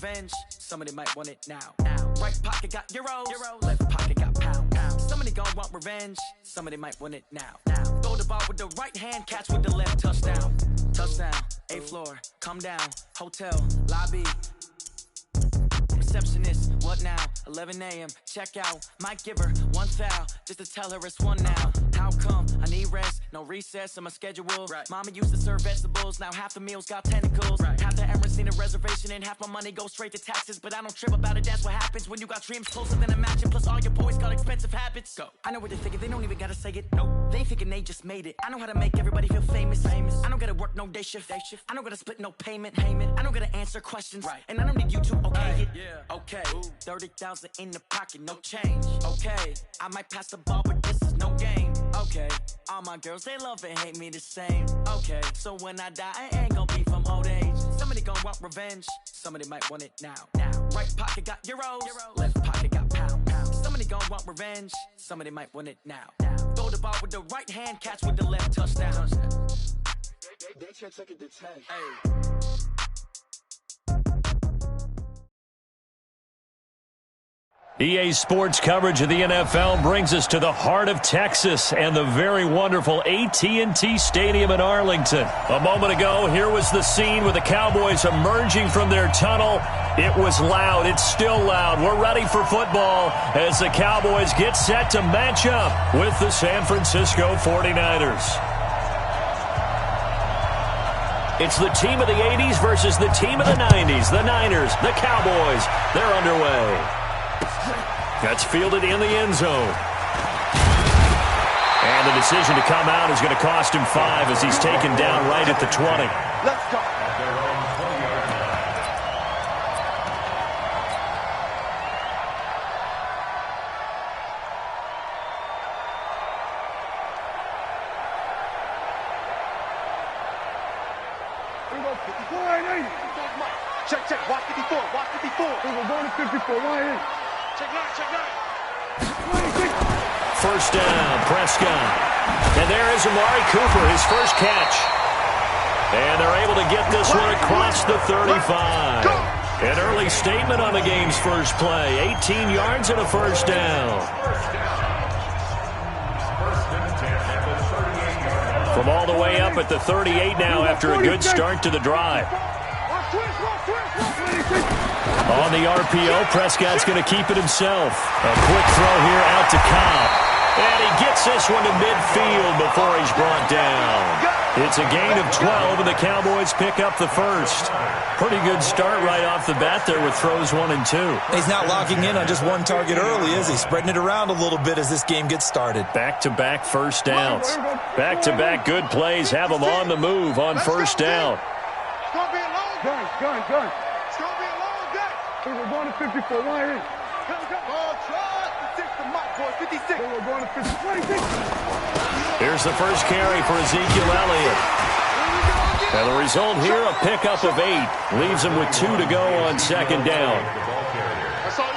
revenge. Somebody might want it now. Right pocket got euros. Left pocket got pound. Somebody gon' want revenge. Somebody might want it now. Throw the ball with the right hand, catch with the left. Touchdown. Touchdown. 8th floor. Come down. Hotel. Lobby. Receptionist, what now? 11 a.m. Check out. Might give her one foul just to tell her it's one now. How come? I need rest, no recess in my schedule. Right. Mama used to serve vegetables, now half the meals got tentacles. Right. Half the errands need a reservation and half my money goes straight to taxes. But I don't trip about it, that's what happens when you got dreams closer than a match. And plus all your boys got expensive habits. Go. I know what they're thinking, they don't even gotta say it. Nope. They ain't thinking they just made it. I know how to make everybody feel famous. I don't gotta work no day shift. I don't gotta split no payment. I don't gotta answer questions. Right. And I don't need you to okay it. Yeah. Okay, 30,000 in the pocket, no change. Okay, I might pass the ball, but this is no game. Okay, all my girls, they love and hate me the same. Okay, so when I die, I ain't gon' be from old age. Somebody gon' want revenge, somebody might want it now. Right pocket got euros, left pocket got pound. Somebody gon' want revenge, somebody might want it now. Throw the ball with the right hand, catch with the left. Touchdown. They check it to 10. Hey. EA Sports coverage of the NFL brings us to the heart of Texas and the very wonderful AT&T Stadium in Arlington. A moment ago, here was the scene with the Cowboys emerging from their tunnel. It was loud. It's still loud. We're ready for football as the Cowboys get set to match up with the San Francisco 49ers. It's the team of the 80s versus the team of the 90s. The Niners, the Cowboys, they're underway. That's fielded in the end zone. And the decision to come out is going to cost him 5 as he's taken down right at the 20. Let's go. Check. Watch 54. We're going to 54. Why is? First down, Prescott. And there is Amari Cooper, his first catch. And they're able to get this one across the 35. An early statement on the game's first play. 18 yards and a first down. From all the way up at the 38 now after a good start to the drive. On the RPO, Prescott's going to keep it himself. A quick throw here out to Cobb. And he gets this one to midfield before he's brought down. It's a gain of 12, and the Cowboys pick up the first. Pretty good start right off the bat there with throws 1 and 2. He's not locking in on just one target early, is he? Spreading it around a little bit as this game gets started. Back-to-back first downs. Back-to-back good plays have them on the move on first down. It's going to be a long day. Gun. It's going to be a long day. We're going to 54. Why is? Ball try. 56. We're going to 56. Here's the first carry for Ezekiel Elliott. And the result here, a pickup of 8. Leaves him with 2 to go on second down.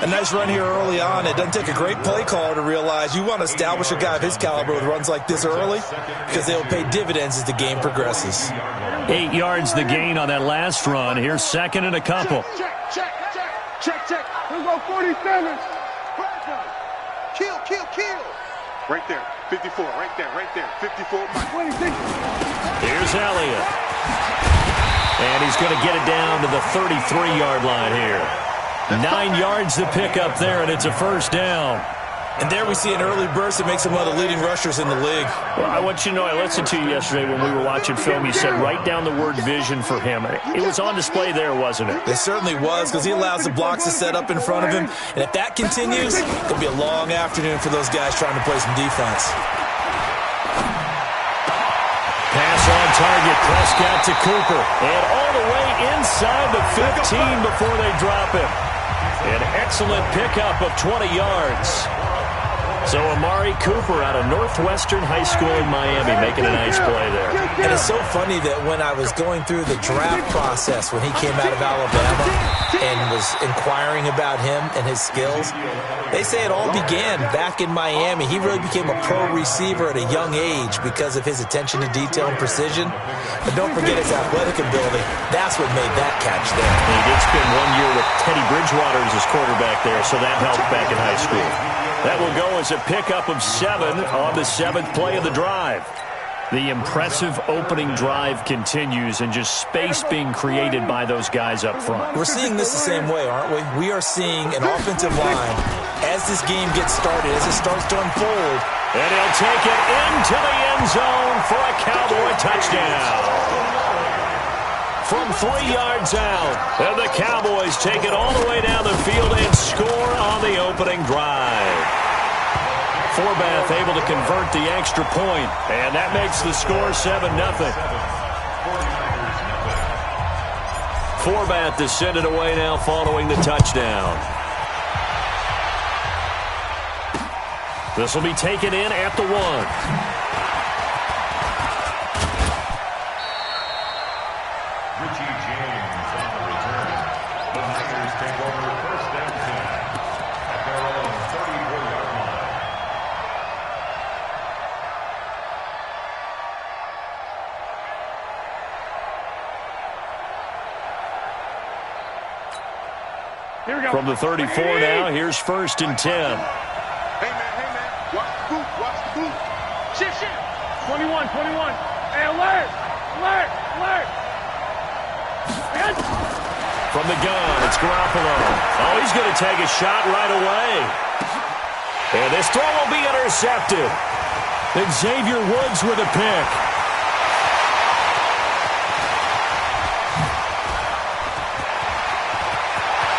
A nice run here early on. It doesn't take a great play caller to realize you want to establish a guy of his caliber with runs like this early because they'll pay dividends as the game progresses. 8 yards the gain on that last run. Here's second and a couple. Check. We'll go 47. Kill. Right there. 54. Right there. 54. 26. Here's Elliott. And he's going to get it down to the 33-yard line here. 9 yards to pick up there, and it's a first down. And there we see an early burst that makes him one of the leading rushers in the league. Well, I want you to know, I listened to you yesterday when we were watching film. You said write down the word vision for him. It was on display there, wasn't it? It certainly was, because he allows the blocks to set up in front of him. And if that continues, it'll be a long afternoon for those guys trying to play some defense. Pass on target, Prescott to Cooper. And all the way inside the 15 before they drop him. An excellent pickup of 20 yards. So Amari Cooper out of Northwestern High School in Miami making a nice play there. And it's so funny that when I was going through the draft process when he came out of Alabama and was inquiring about him and his skills, they say it all began back in Miami. He really became a pro receiver at a young age because of his attention to detail and precision. But don't forget his athletic ability. That's what made that catch there. He did spend 1 year with Teddy Bridgewater as his quarterback there, so that helped back in high school. That will go as a pickup of 7 on the 7th play of the drive. The impressive opening drive continues and just space being created by those guys up front. We're seeing this the same way, aren't we? We are seeing an offensive line as this game gets started, as it starts to unfold. And he'll take it into the end zone for a Cowboy touchdown. From 3 yards out, and the Cowboys take it all the way down the field and score on the opening drive. Forbath able to convert the extra point, and that makes the score 7-0. Forbath is send it away now following the touchdown. This will be taken in at the 1. From the 34 now, here's 1st and 10. Hey, man. Watch the boot. Shift. 21. Hey, alert. From the gun, it's Garoppolo. Oh, he's going to take a shot right away. And this throw will be intercepted. And Xavier Woods with a pick.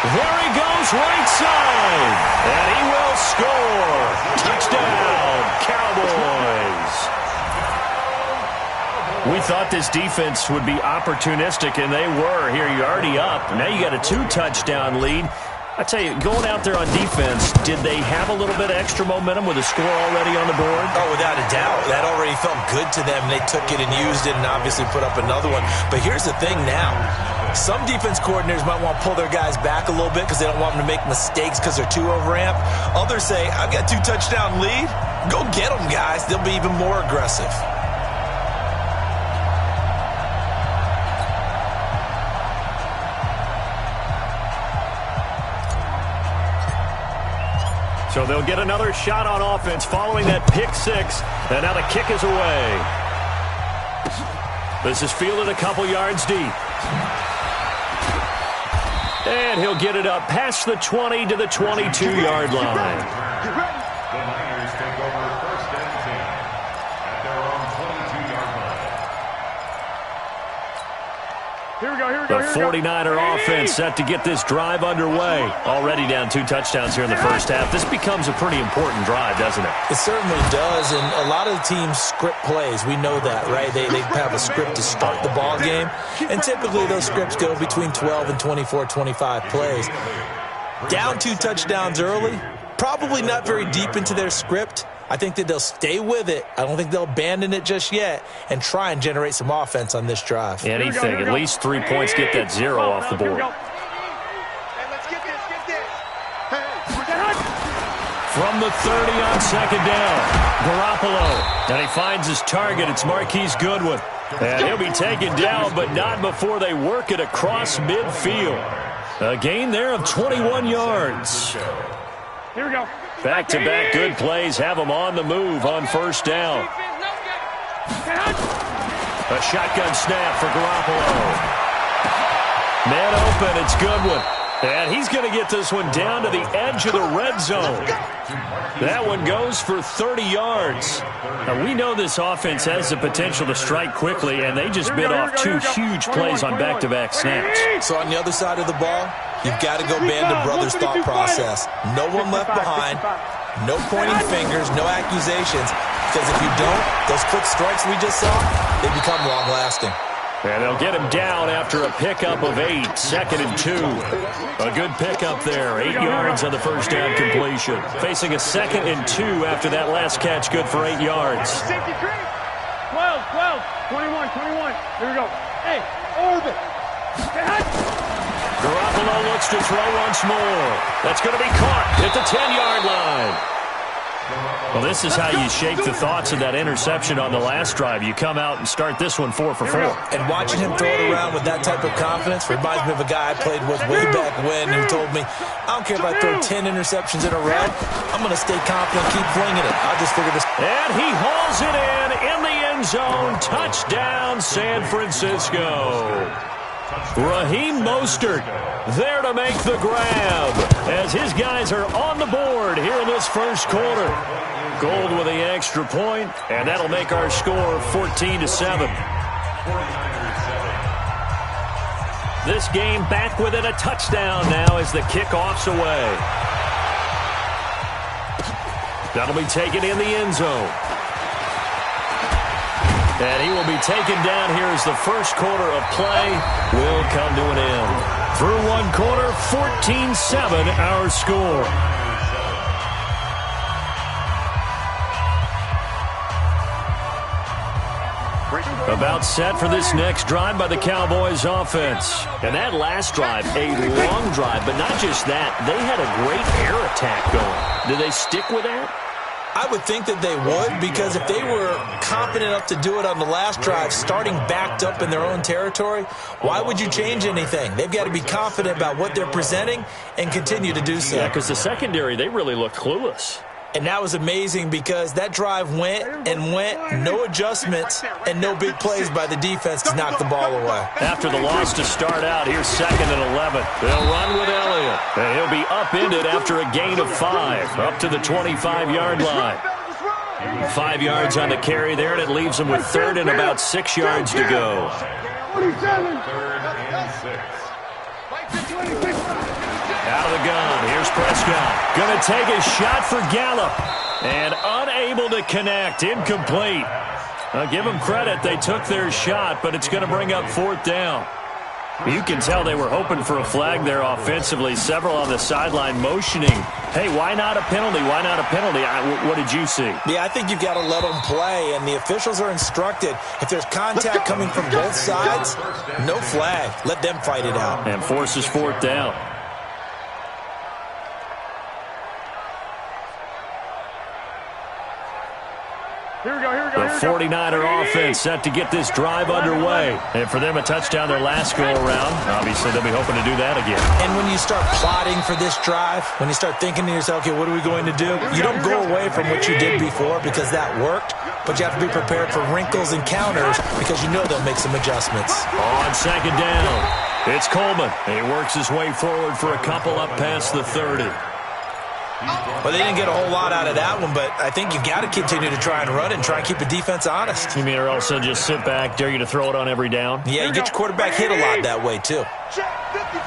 There he goes, right side. And he will score. Touchdown, Cowboys. We thought this defense would be opportunistic, and they were. Here, you're already up. Now you got a 2-touchdown lead. I tell you, going out there on defense, did they have a little bit of extra momentum with a score already on the board? Oh, without a doubt. That already felt good to them. They took it and used it and obviously put up another one. But here's the thing now. Some defense coordinators might want to pull their guys back a little bit because they don't want them to make mistakes because they're too overamped. Others say, I've got 2-touchdown lead. Go get them, guys. They'll be even more aggressive. So they'll get another shot on offense following that pick 6. And now the kick is away. This is fielded a couple yards deep. And he'll get it up past the 20 to the 22-yard line. Get ready. The Niners take over 1st and 10 at their own 22-yard line. Here we go. The 49er offense set to get this drive underway. Already down 2 touchdowns here in the first half. This becomes a pretty important drive, doesn't it? It certainly does, and a lot of the teams script plays. We know that, right? They have a script to start the ball game, and typically those scripts go between 12 and 24, 25 plays. Down 2 touchdowns early, probably not very deep into their script. I think that they'll stay with it. I don't think they'll abandon it just yet and try and generate some offense on this drive. Anything, at least 3 points, get that 0 off the board. Hey, let's get this. From the 30 on 2nd down, Garoppolo. And he finds his target. It's Marquise Goodwin. And he'll be taken down, but not before they work it across midfield. A gain there of 21 yards. Here we go. Back-to-back good plays have them on the move on 1st down. A shotgun snap for Garoppolo. Man open, it's Goodwin. And he's going to get this one down to the edge of the red zone. That one goes for 30 yards. Now, we know this offense has the potential to strike quickly, and they just bit off 2 huge plays on back-to-back snaps. So on the other side of the ball, you've got to go band of brothers thought process. No one left behind, no pointing fingers, no accusations. Because if you don't, those quick strikes we just saw, they become long-lasting. And they'll get him down after a pickup of 8, 2nd and 2. A good pickup there, 8 yards on the first down completion. Facing a 2nd and 2 after that last catch, good for 8 yards. 12, 21. Here we go. Hey, orbit. Garoppolo looks to throw once more. That's going to be caught at the 10-yard line. Well, this is how you shake the thoughts of that interception on the last drive. You come out and start this one 4 for 4. And watching him throw it around with that type of confidence reminds me of a guy I played with way back when who told me, I don't care if I throw 10 interceptions in a row. I'm going to stay confident, keep flinging it. I'll just figure this. And he hauls it in the end zone. Touchdown, San Francisco. Raheem Mostert there to make the grab as his guys are on the board here in this first quarter. Gold with the extra point, and that'll make our score 14-7. This game back within a touchdown now as the kickoff's away. That'll be taken in the end zone. And he will be taken down here as the first quarter of play will come to an end. Through one quarter, 14-7 our score. About set for this next drive by the Cowboys offense. And that last drive, a long drive, but not just that. They had a great air attack going. Do they stick with that? I would think that they would, because if they were confident enough to do it on the last drive, starting backed up in their own territory, why would you change anything? They've got to be confident about what they're presenting and continue to do so. Yeah, because the secondary, they really look clueless. And that was amazing because that drive went, no adjustments, and no big plays by the defense to knock the ball away. After the loss to start out, here's 2nd and 11. They'll run with Elliott. And he'll be upended after a gain of 5, up to the 25-yard line. 5 yards on the carry there, and it leaves him with 3rd and about 6 yards to go. 47. Out of the gun, here's Prescott. Going to take a shot for Gallup. And unable to connect, incomplete. Give them credit, they took their shot, but it's going to bring up 4th down. You can tell they were hoping for a flag there offensively. Several on the sideline motioning. Hey, why not a penalty? Why not a penalty? What did you see? Yeah, I think you've got to let them play, and the officials are instructed. If there's contact coming from both sides, no flag. Let them fight it out. And forces 4th down. Here we go. The 49er offense set to get this drive underway. And for them, a touchdown their last go-around. Obviously, they'll be hoping to do that again. And when you start plotting for this drive, when you start thinking to yourself, okay, what are we going to do? You don't go away from what you did before because that worked, but you have to be prepared for wrinkles and counters because you know they'll make some adjustments. On 2nd down, it's Coleman. He works his way forward for a couple up past the 30. Well, they didn't get a whole lot out of that one, but I think you've got to continue to try and run and try and keep the defense honest. You mean or also just sit back, dare you to throw it on every down? Yeah, you get your quarterback hit a lot that way, too. Check 55.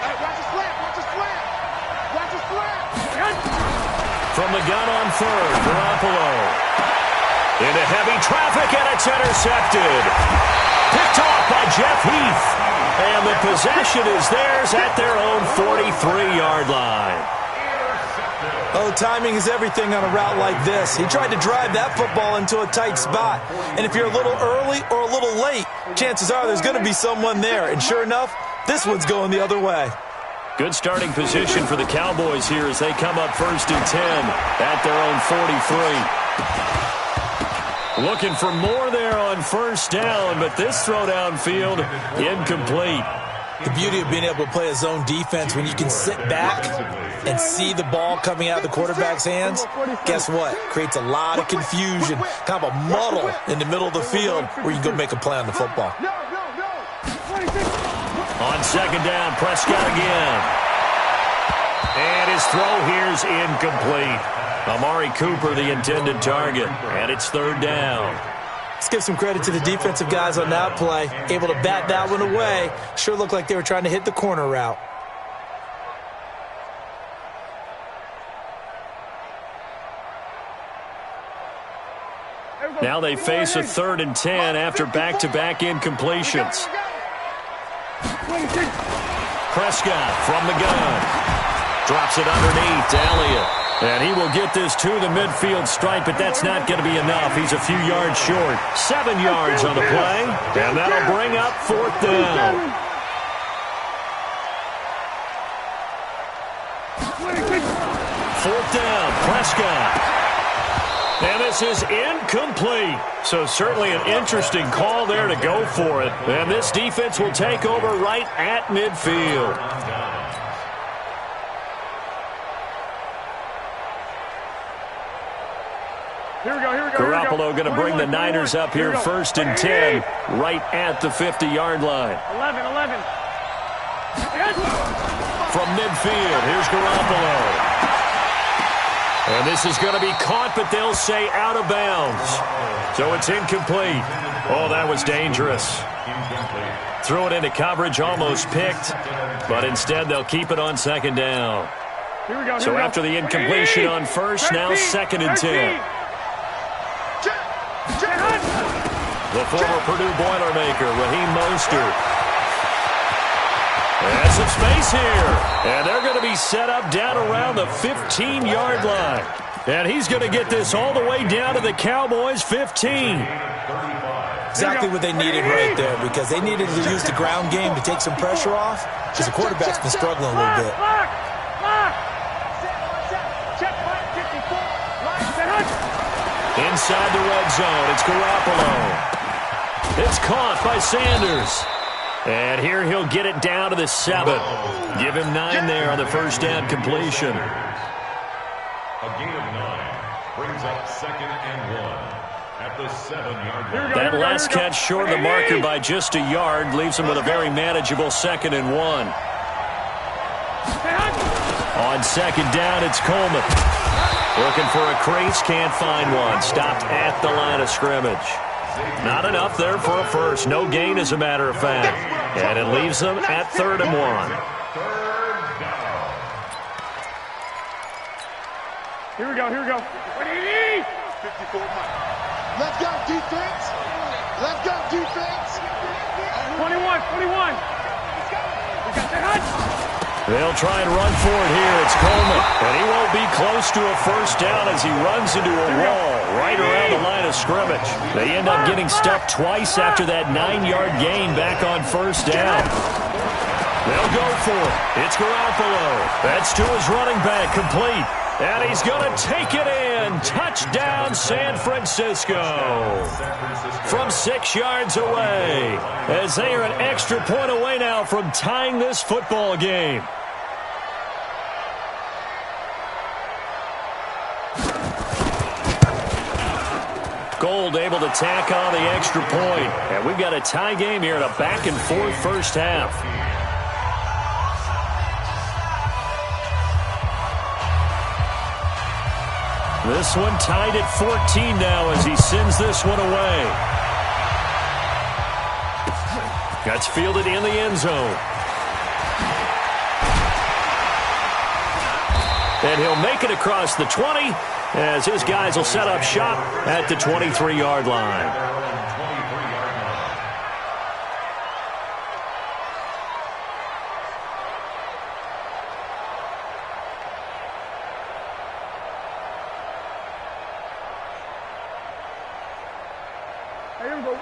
Hey, watch the slant. Watch the slant. From the gun on 3rd, Garoppolo. Into heavy traffic, and it's intercepted. Picked off by Jeff Heath. And the possession is theirs at their own 43-yard line. Oh, timing is everything on a route like this. He tried to drive that football into a tight spot. And if you're a little early or a little late, chances are there's going to be someone there. And sure enough, this one's going the other way. Good starting position for the Cowboys here as they come up 1st and 10 at their own 43. Looking for more there on 1st down, but this throw downfield incomplete. The beauty of being able to play a zone defense when you can sit back and see the ball coming out of the quarterback's hands, guess what? Creates a lot of confusion, kind of a muddle in the middle of the field where you can go make a play on the football. On 2nd down, Prescott again. And his throw here's incomplete. Amari Cooper, the intended target, and it's 3rd down. Let's give some credit to the defensive guys on that play. Able to bat that one away. Sure looked like they were trying to hit the corner route. Here we Now they face a 3rd and 10 after back-to-back incompletions. Prescott from the gun. Drops it underneath to Elliott. And he will get this to the midfield stripe, but that's not going to be enough. He's a few yards short. 7 yards on the play, and that'll bring up 4th down. Fourth down, Prescott. And this is incomplete. So certainly an interesting call there to go for it. And this defense will take over right at midfield. Here we go. Garoppolo going to bring the Niners up here 1st and 10 right at the 50-yard line. 11. From midfield, here's Garoppolo. And this is going to be caught, but they'll say out of bounds. So it's incomplete. Oh, that was dangerous. Threw it into coverage, almost picked, but instead they'll keep it on 2nd down. So after the incompletion on 1st, now 2nd and 10. The former Purdue Boilermaker, Raheem Mostert. And some space here. And they're going to be set up down around the 15-yard line. And he's going to get this all the way down to the Cowboys' 15. Exactly what they needed right there, because they needed to use the ground game to take some pressure off, because the quarterback's been struggling a little bit. Inside the red zone, it's Garoppolo. It's caught by Sanders. And here he'll get it down to the 7. Give him 9 there on the 1st down completion. A gain of 9 brings up 2nd and 1 at the 7-yard line. That last catch short of the marker by just a yard leaves him with a very manageable 2nd and 1. On 2nd down, it's Coleman. Looking for a crease, can't find one. Stopped at the line of scrimmage. Not enough there for a first. No gain, as a matter of fact. And it leaves them at 3rd and 1. Here we go. 54. Let's go, defense. 21. They'll try and run for it here. It's Coleman. And he won't be close to a first down as he runs into a wall right around the line of scrimmage. They end up getting stuffed twice after that 9-yard gain back on 1st down. They'll go for it. It's Garoppolo. That's to his running back, complete. And he's going to take it in. Touchdown, San Francisco. From 6 yards away, as they are an extra point away now from tying this football game. Gold able to tack on the extra point. And we've got a tie game here in a back-and-forth first half. This one tied at 14 now as he sends this one away. That's fielded in the end zone. And he'll make it across the 20 as his guys will set up shop at the 23-yard line.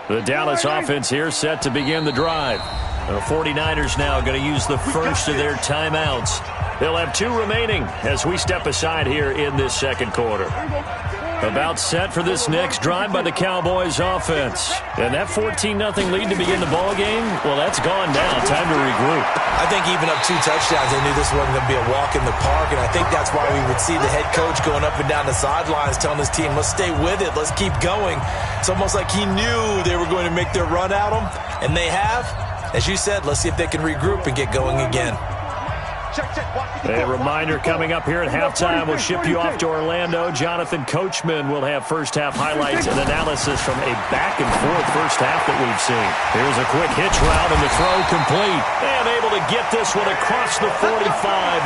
The Dallas offense here set to begin the drive. The 49ers now going to use the first of their timeouts. They'll have 2 remaining as we step aside here in this second quarter. About set for this next drive by the Cowboys offense. And that 14-0 lead to begin the ball game, well, that's gone down. Time to regroup. I think even up 2 touchdowns, they knew this wasn't going to be a walk in the park, and I think that's why we would see the head coach going up and down the sidelines telling his team, let's stay with it, let's keep going. It's almost like he knew they were going to make their run at him, and they have. As you said, let's see if they can regroup and get going again. A reminder coming up here at halftime. We'll ship you off to Orlando. Jonathan Coachman will have first-half highlights and analysis from a back-and-forth first half that we've seen. Here's a quick hitch route and the throw complete. And able to get this one across the 45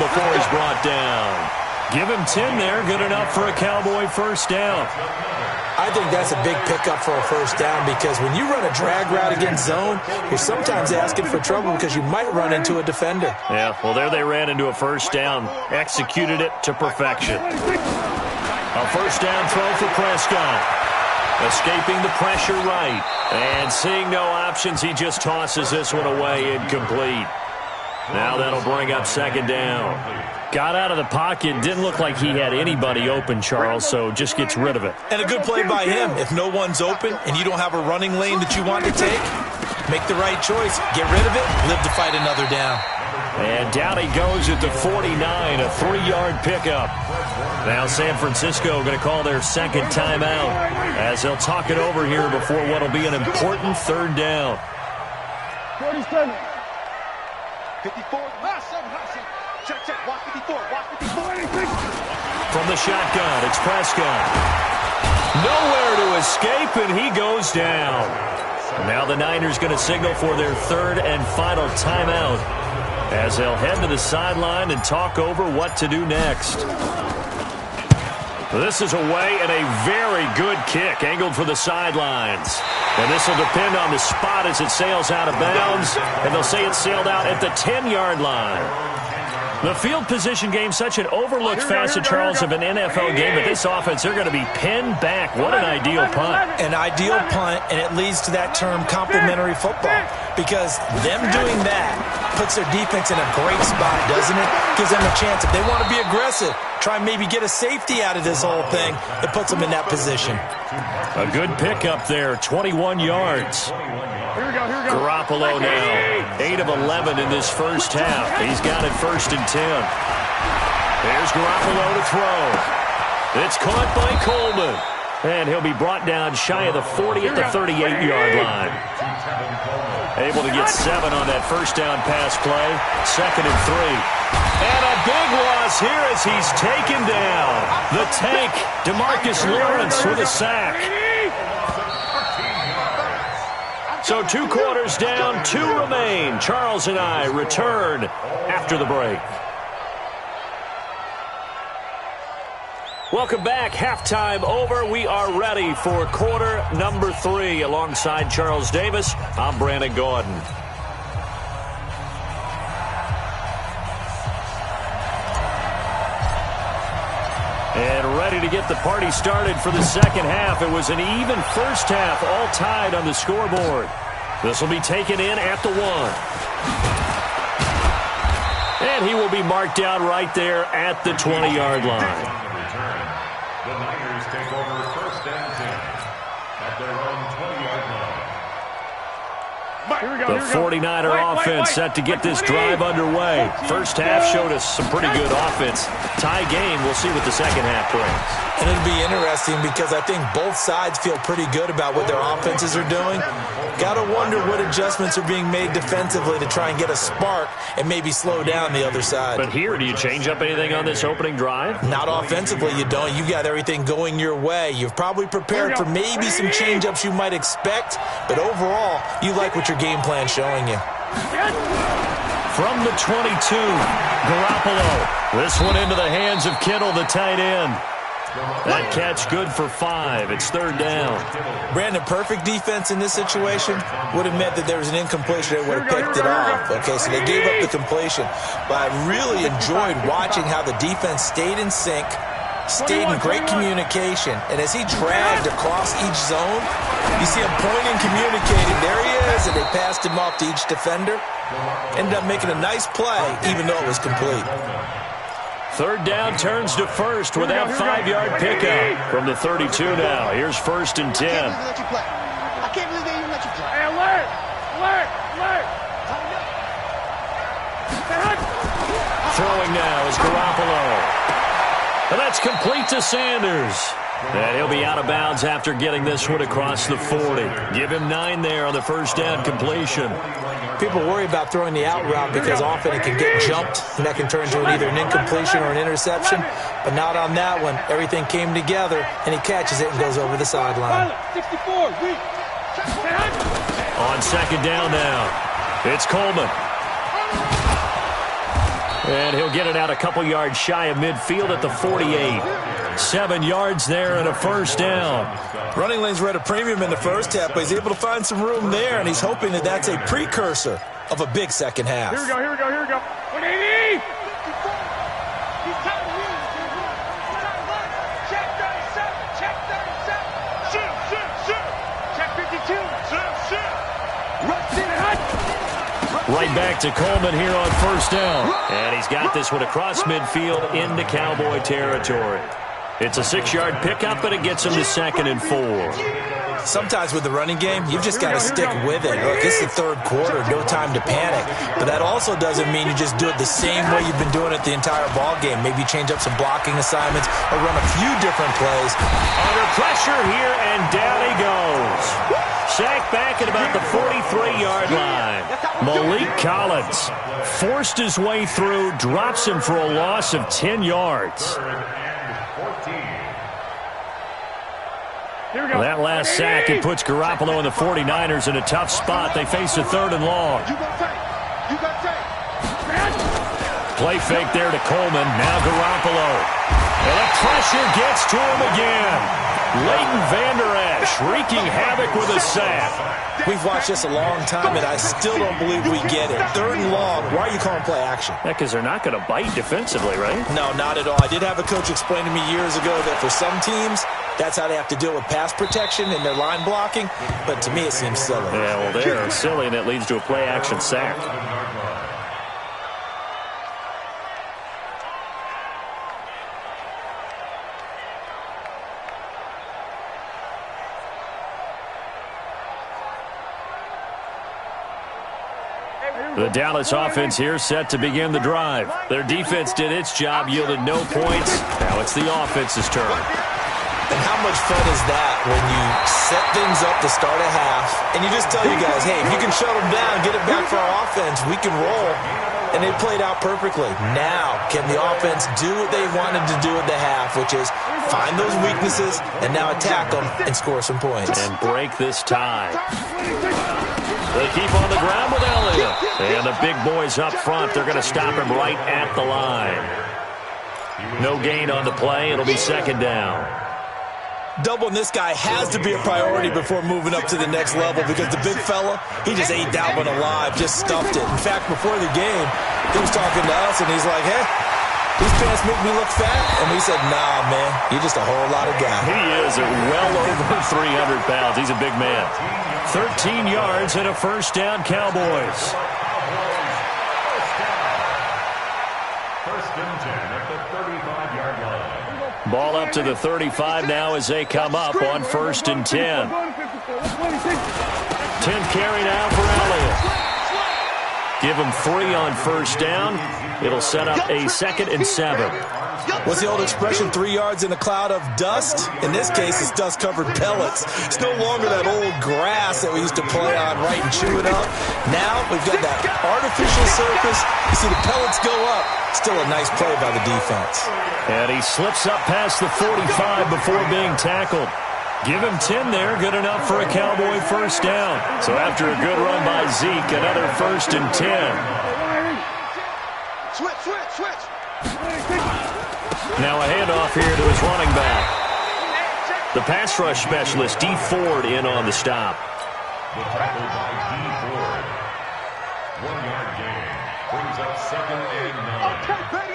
before he's brought down. Give him 10 there. Good enough for a Cowboy first down. I think that's a big pickup for a first down because when you run a drag route against zone, you're sometimes asking for trouble because you might run into a defender. Yeah, well, there they ran into a first down. Executed it to perfection. A first down throw for Prescott. Escaping the pressure right. And seeing no options, he just tosses this one away incomplete. Now that'll bring up second down. Got out of the pocket. Didn't look like he had anybody open, Charles, so just gets rid of it. And a good play by him. If no one's open and you don't have a running lane that you want to take, make the right choice. Get rid of it. Live to fight another down. And down he goes at the 49, a 3-yard pickup. Now San Francisco going to call their second timeout as they'll talk it over here before what will be an important third down. 47. 54. Check. Watch 54. Watch 54. From the shotgun, it's Prescott. Nowhere to escape, and he goes down. Now the Niners going to signal for their third and final timeout as they'll head to the sideline and talk over what to do next. This is away and a very good kick angled for the sidelines. And this will depend on the spot as it sails out of bounds. And they'll say it sailed out at the 10-yard line. The field position game, such an overlooked facet, Charles, of an NFL game. But this offense, they're going to be pinned back. What an ideal punt. An ideal punt, and it leads to that term complementary football. Because them doing that puts their defense in a great spot, doesn't it? Gives them a chance. If they want to be aggressive, try and maybe get a safety out of this whole thing, it puts them in that position. A good pickup there, 21 yards. Here we go. Garoppolo now, 8 of 11 in this first half. He's got it 1st and 10. There's Garoppolo to throw. It's caught by Coleman. And he'll be brought down shy of the 40 at the 38-yard line. Able to get 7 on that first down pass play. 2nd and 3. And a big loss here as he's taken down. The tank, DeMarcus Lawrence with a sack. So 2 quarters down, 2 remain. Charles and I return after the break. Welcome back. Halftime over. We are ready for quarter number 3. Alongside Charles Davis, I'm Brandon Gordon. And ready to get the party started for the second half. It was an even first half, all tied on the scoreboard. This will be taken in at the 1. And he will be marked down right there at the 20-yard line. The Niners take over 1st and 10 at their own 20-yard line. The 49er offense set to get this drive underway. First half showed us some pretty good offense. Tie game, we'll see what the second half brings. And it'll be interesting because I think both sides feel pretty good about what their offenses are doing. Got to wonder what adjustments are being made defensively to try and get a spark and maybe slow down the other side. But here, do you change up anything on this opening drive? Not offensively, you don't. You got everything going your way. You've probably prepared for maybe some change-ups you might expect, but overall, you like what your game plan's showing you. From the 22, Garoppolo. This one into the hands of Kittle, the tight end. That catch good for 5. It's 3rd down. Brandon, perfect defense in this situation would have meant that there was an incompletion that would have picked it off. Okay, so they gave up the completion. But I really enjoyed watching how the defense stayed in sync, stayed in great communication. And as he dragged across each zone, you see him pointing, communicating. There he is, and they passed him off to each defender. Ended up making a nice play, even though it was complete. 3rd down turns to 1st with that 5-yard pickup from the 32 now. Here's 1st and 10. I can't believe they even let you play. Hey, alert! Throwing now is Garoppolo. And that's complete to Sanders. And he'll be out of bounds after getting this one across the 40. Give him 9 there on the first down completion. People worry about throwing the out route because often it can get jumped, and that can turn into either an incompletion or an interception. But not on that one. Everything came together, and he catches it and goes over the sideline. 64, On second down now, it's Coleman. And he'll get it out a couple yards shy of midfield at the 48. 7 yards there and a first down. Running lanes were at a premium in the first half, but he's able to find some room there, and he's hoping that that's a precursor of a big second half. Here we go, here we go, here we go. 180! He's tired of you. Check 37. Check 37. Shoot. Check 52. Shoot. Rush in hot. Right back to Coleman here on first down. And he's got this one across midfield into Cowboy territory. It's a 6-yard pickup, but it gets him to 2nd and 4. Sometimes with the running game, you've just got to stick with it. Look, it's the third quarter, no time to panic. But that also doesn't mean you just do it the same way you've been doing it the entire ball game. Maybe change up some blocking assignments or run a few different plays. Under pressure here, and down he goes. Sacked back at about the 43-yard line. Malik Collins forced his way through, drops him for a loss of 10 yards. That last sack, it puts Garoppolo and the 49ers in a tough spot. They face a 3rd and long. You got take. Play fake there to Coleman. Now Garoppolo. And the pressure gets to him again. Leighton Vander Esch wreaking havoc with a sack. We've watched this a long time, and I still don't believe we get it. 3rd and long, why are you calling play action? Yeah, because they're not going to bite defensively, right? No, not at all. I did have a coach explain to me years ago that for some teams, that's how they have to deal with pass protection and their line blocking. But to me, it seems silly. Yeah, well, they're silly, and it leads to a play-action sack. The Dallas offense here set to begin the drive. Their defense did its job, yielded no points. Now it's the offense's turn. And how much fun is that when you set things up to start a half, and you just tell you guys, hey, if you can shut them down, get it back for our offense, we can roll. And they played out perfectly. Now, can the offense do what they wanted to do at the half, which is find those weaknesses and now attack them and score some points. And break this tie. They keep on the ground with Elliott. And the big boys up front, they're going to stop him right at the line. No gain on the play. It'll be 2nd down. Doubling this guy has to be a priority before moving up to the next level because the big fella, he just ate Dalvin alive, just stuffed it. In fact, before the game, he was talking to us, and he's like, hey, these pants make me look fat. And we said, nah, man, you're just a whole lot of guy. He is well over 300 pounds. He's a big man. 13 yards and a first down, Cowboys. First and 10 at the 35-yard line. Ball up to the 35 now as they come up on 1st and 10. 10th carry now for Elliott. Give him 3 on first down. It'll set up a 2nd and 7. What's the old expression, 3 yards in a cloud of dust? In this case, it's dust-covered pellets. It's no longer that old grass that we used to play on, right, and chew it up. Now we've got that artificial surface. You see the pellets go up. Still a nice play by the defense. And he slips up past the 45 before being tackled. Give him 10 there, good enough for a Cowboy first down. So after a good run by Zeke, another 1st and 10. Switch. Now a handoff here to his running back. The pass rush specialist, D. Ford, in on the stop. The tackle by D. Ford. 1-yard gain. Brings up 2nd and 9.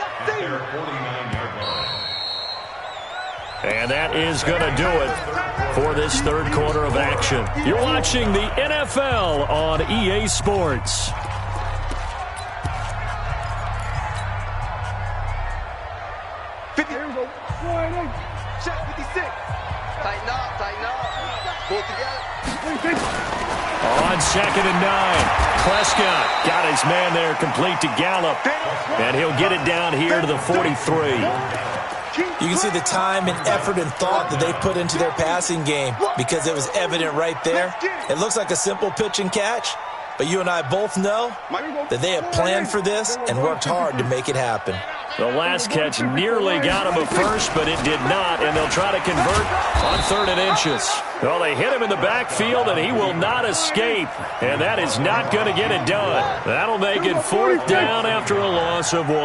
At their 49-yard line. And that is going to do it for this 3rd quarter of action. You're watching the NFL on EA Sports. Check 56. Tighten up. Pull together. On 2nd and 9. Prescott got his man there complete to Gallup. And he'll get it down here to the 43. You can see the time and effort and thought that they put into their passing game because it was evident right there. It looks like a simple pitch and catch, but you and I both know that they have planned for this and worked hard to make it happen. The last catch nearly got him a first, but it did not, and they'll try to convert on 3rd and inches. Well, they hit him in the backfield, and he will not escape, and that is not going to get it done. That'll make it 4th down after a loss of 1.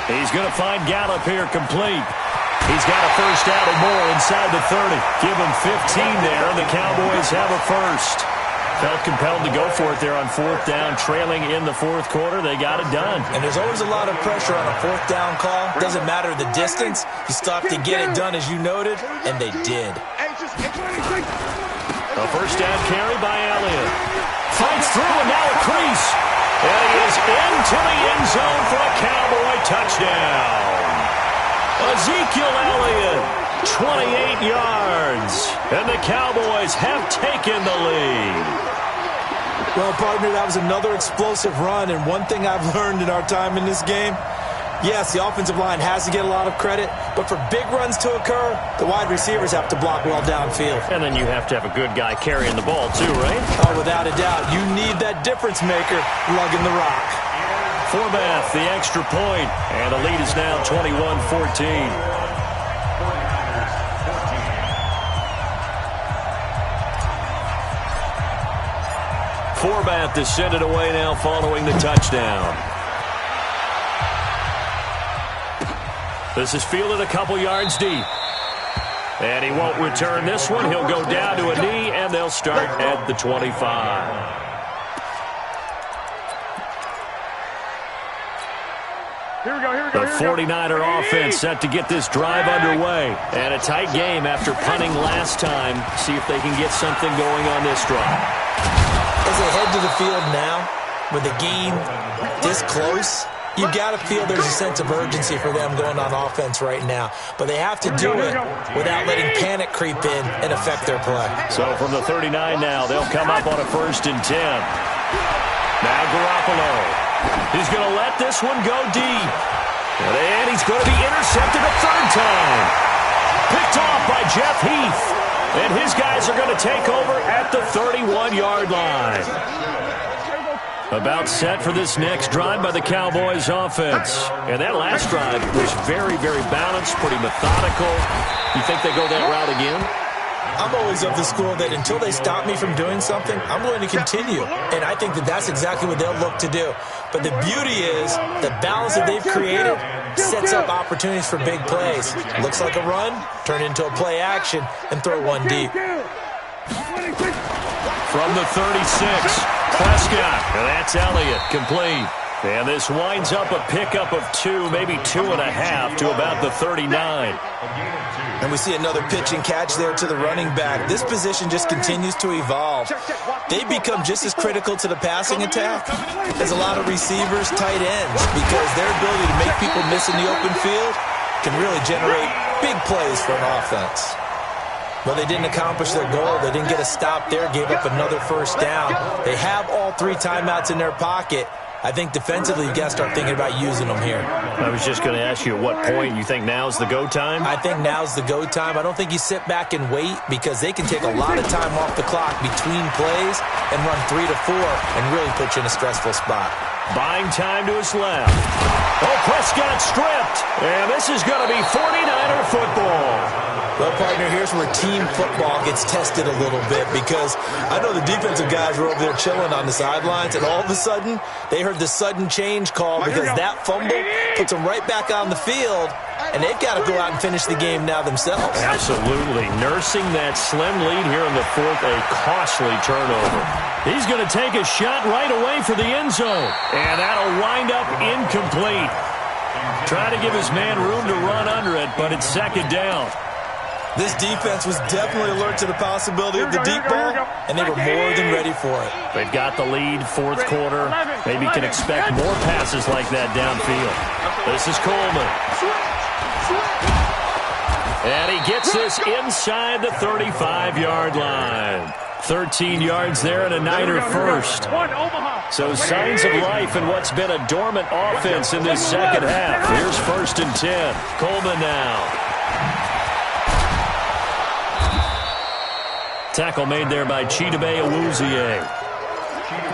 He's going to find Gallup here complete. He's got a first down and more inside the 30. Give him 15 there, and the Cowboys have a first. Felt compelled to go for it there on fourth down, trailing in the fourth quarter. They got it done. And there's always a lot of pressure on a fourth down call. Doesn't matter the distance. You still have to get it done, as you noted, and they did. A first down carry by Elliott. Fights through, and now a crease. And he is into the end zone for a Cowboy touchdown. Ezekiel Elliott, 28 yards. And the Cowboys have taken the lead. Well, partner, that was another explosive run. And one thing I've learned in our time in this game, yes, the offensive line has to get a lot of credit, but for big runs to occur, the wide receivers have to block well downfield. And then you have to have a good guy carrying the ball too, right? Oh, without a doubt. You need that difference maker lugging the rock. Forbath, the extra point, and the lead is now 21-14. Forbath to send it away now following the touchdown. This is fielded a couple yards deep. And he won't return this one. He'll go down to a knee, and they'll start at the 25. Here we go. The 49er offense set to get this drive underway. And a tight game after punting last time. See if they can get something going on this drive. As they head to the field now, with the game this close, you got to feel there's a sense of urgency for them going on offense right now. But they have to do it without letting panic creep in and affect their play. So from the 39 now, they'll come up on a 1st and 10. Now Garoppolo. He's going to let this one go deep. And he's going to be intercepted a third time. Picked off by Jeff Heath. And his guys are going to take over at the 31-yard line. About set for this next drive by the Cowboys offense. And that last drive was very, very balanced, pretty methodical. You think they go that route again? I'm always of the school that until they stop me from doing something, I'm going to continue. And I think that that's exactly what they'll look to do. But the beauty is the balance that they've created sets up opportunities for big plays. Looks like a run, turn into a play action, and throw one deep. From the 36, Prescott. And that's Elliott, complete. And this winds up a pickup of 2, maybe 2.5 to about the 39. And we see another pitch and catch there to the running back. This position just continues to evolve. They become just as critical to the passing attack as a lot of receivers, tight ends, because their ability to make people miss in the open field can really generate big plays for an offense. Well, they didn't accomplish their goal. They didn't get a stop there, gave up another first down. They have all 3 timeouts in their pocket. I think defensively, you've got to start thinking about using them here. I was just going to ask you at what point you think now's the go time? I think now's the go time. I don't think you sit back and wait because they can take a lot of time off the clock between plays and run 3 to 4 and really put you in a stressful spot. Buying time to his left. Oh, Prescott stripped. And this is going to be 49er football. Well, partner, here's where team football gets tested a little bit because I know the defensive guys were over there chilling on the sidelines, and all of a sudden, they heard the sudden change call because that fumble puts them right back on the field, and they've got to go out and finish the game now themselves. Absolutely. Nursing that slim lead here in the 4th, a costly turnover. He's going to take a shot right away for the end zone, and that'll wind up incomplete. Try to give his man room to run under it, but it's 2nd down. This defense was definitely alert to the possibility of the deep ball, and they were more than ready for it. They've got the lead, 4th quarter. Maybe can expect more passes like that downfield. This is Coleman. And he gets this inside the 35-yard line. 13 yards there and a Niner first. So signs of life in what's been a dormant offense in this second half. Here's 1st and 10. Coleman now. Tackle made there by Chidobe Awuzie.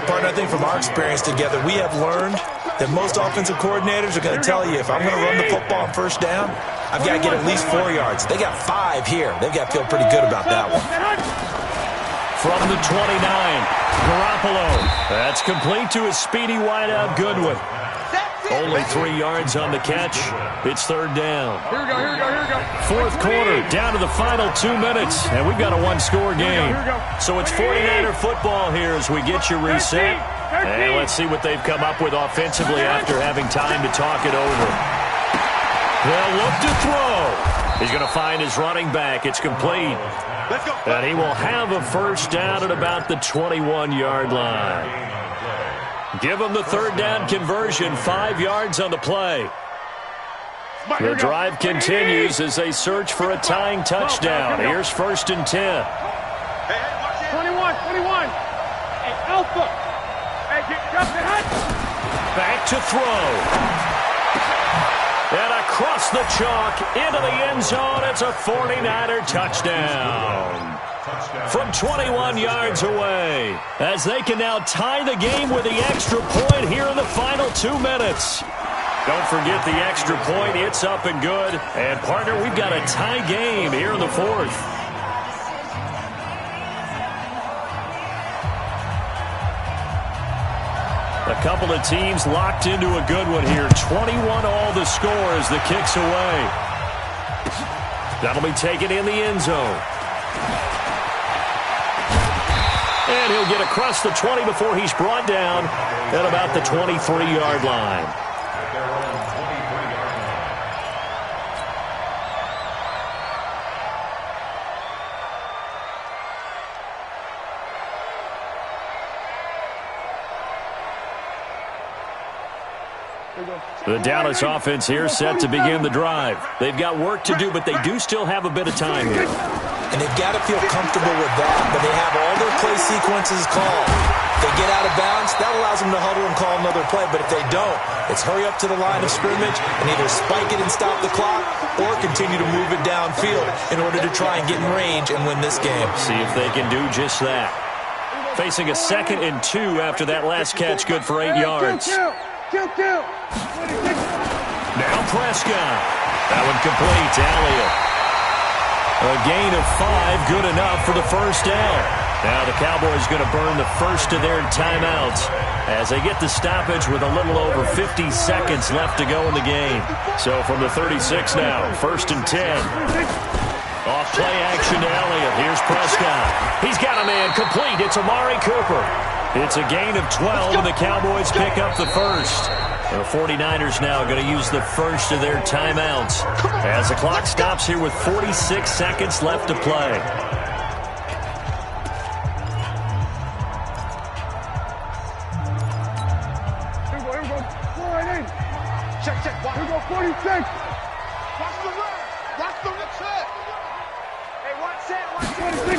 Partner, I think from our experience together, we have learned that most offensive coordinators are going to tell you, if I'm going to run the football on 1st down, I've got to get at least 4 yards. They got 5 here. They've got to feel pretty good about that one. From the 29, Garoppolo. That's complete to his speedy wideout Goodwin. Only 3 yards on the catch. It's third down. Here we go. Fourth quarter, down to the final 2 minutes, and we've got a one-score game. So it's 49er football here as we get you reset. And let's see what they've come up with offensively after having time to talk it over. They'll look to throw. He's going to find his running back. It's complete. And he will have a first down at about the 21-yard line. Give him the third down conversion, 5 yards on the play. The drive continues as they search for a tying touchdown. Here's first and 10. 21. Hey, Alpha. Hey, get Justin Hunt. Back to throw. And across the chalk into the end zone. It's a 49er touchdown. From 21 yards away, as they can now tie the game with the extra point here in the final 2 minutes. Don't forget the extra point. It's up and good. And, partner, we've got a tie game here in the fourth. A couple of teams locked into a good one here. 21 all the score as the kick's away. That'll be taken in the end zone. And he'll get across the 20 before he's brought down at about the 23-yard line. The Dallas offense here set to begin the drive. They've got work to do, but they do still have a bit of time here. And they've got to feel comfortable with that, but they have all their play sequences called. If they get out of bounds, that allows them to huddle and call another play, but if they don't, it's hurry up to the line of scrimmage and either spike it and stop the clock or continue to move it downfield in order to try and get in range and win this game. See if they can do just that. Facing a 2nd and 2 after that last catch, good for 8 yards. Kill. Now Prescott. That one complete to Elliott. A gain of 5, good enough for the first down. Now the Cowboys going to burn the first of their timeouts as they get the stoppage with a little over 50 seconds left to go in the game. So from the 36 now, first and 10. Off play action to Elliott. Here's Prescott. He's got a man complete. It's Amari Cooper. It's a gain of 12, and the Cowboys pick up the first. The 49ers now going to use the first of their timeouts as the clock stops here with 46 seconds left to play. Here we go. Check. Here we go, 46. Watch the run. Watch the check. Hey, watch that. 26.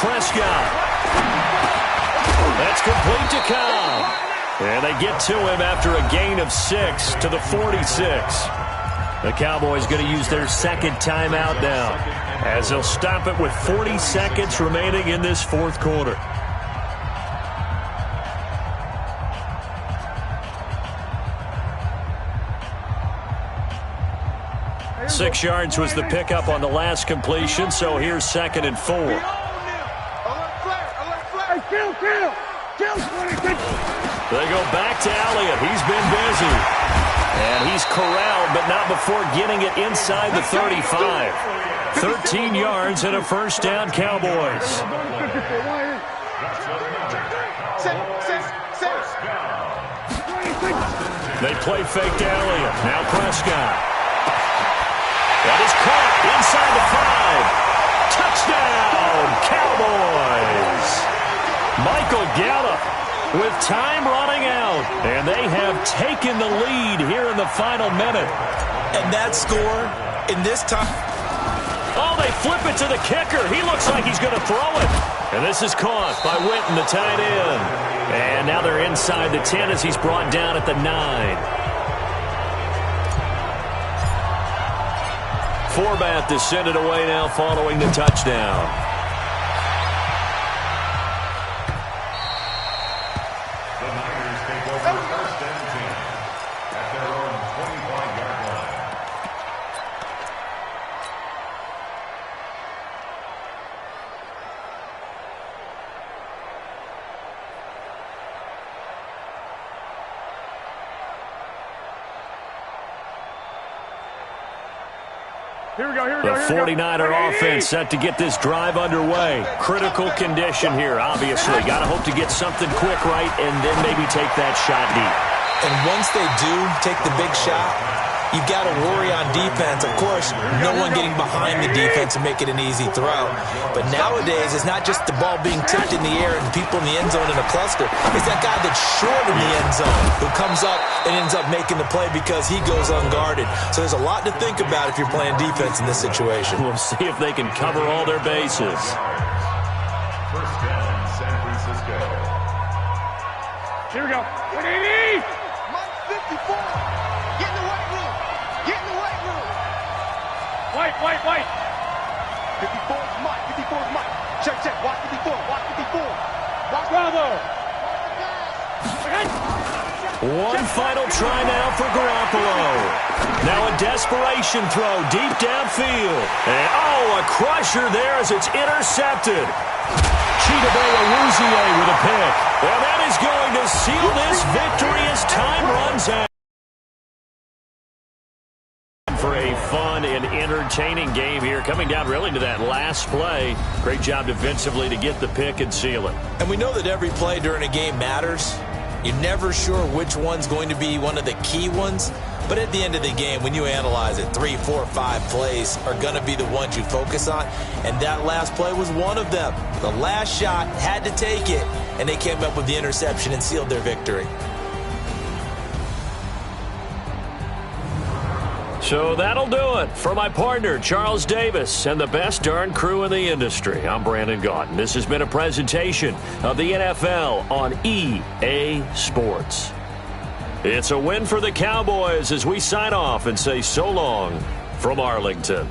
Prescott. That's complete to Cobb. And they get to him after a gain of 6 to the 46. The Cowboys going to use their second timeout now as they'll stop it with 40 seconds remaining in this fourth quarter. Six yards was the pickup on the last completion, so here's 2nd and 4. Kill, 26. They go back to Elliott. He's been busy. And he's corralled, but not before getting it inside the 35. 13 yards and a first down, Cowboys. They play fake to Elliott. Now Prescott. That is caught inside the 5. Touchdown, Cowboys. Michael Gallup with time running out, and they have taken the lead here in the final minute. And that score in this time. Oh, they flip it to the kicker. He looks like he's going to throw it. And this is caught by Witten, the tight end. And now they're inside the 10 as he's brought down at the 9. Forbath to send it away now following the touchdown. The 49er offense set to get this drive underway. Critical condition here, obviously. Got to hope to get something quick right and then maybe take that shot deep. And once they do take the big shot, you've got to worry on defense. Of course, no one getting behind the defense and make it an easy throw. But nowadays, it's not just the ball being tipped in the air and people in the end zone in a cluster. It's that guy that's short in the end zone who comes up and ends up making the play because he goes unguarded. So there's a lot to think about if you're playing defense in this situation. We'll see if they can cover all their bases. First down, San Francisco. Here we go. 180! Mike 54. Get in the weight room. Get in the weight room. White. 54 is Mike. 54 is Mike. Check. Watch 54. Watch 54. Watch Bravo! One final try now for Garoppolo. Now a desperation throw deep downfield. And a crusher there as it's intercepted. Chidobe with a pick. Well, that is going to seal this victory as time runs out. For a fun and entertaining game here, coming down really to that last play. Great job defensively to get the pick and seal it. And we know that every play during a game matters. You're never sure which one's going to be one of the key ones. But at the end of the game, when you analyze it, 3, 4, 5 plays are going to be the ones you focus on. And that last play was one of them. The last shot had to take it, and they came up with the interception and sealed their victory. So that'll do it. For my partner, Charles Davis, and the best darn crew in the industry, I'm Brandon Gaudin. This has been a presentation of the NFL on EA Sports. It's a win for the Cowboys as we sign off and say so long from Arlington.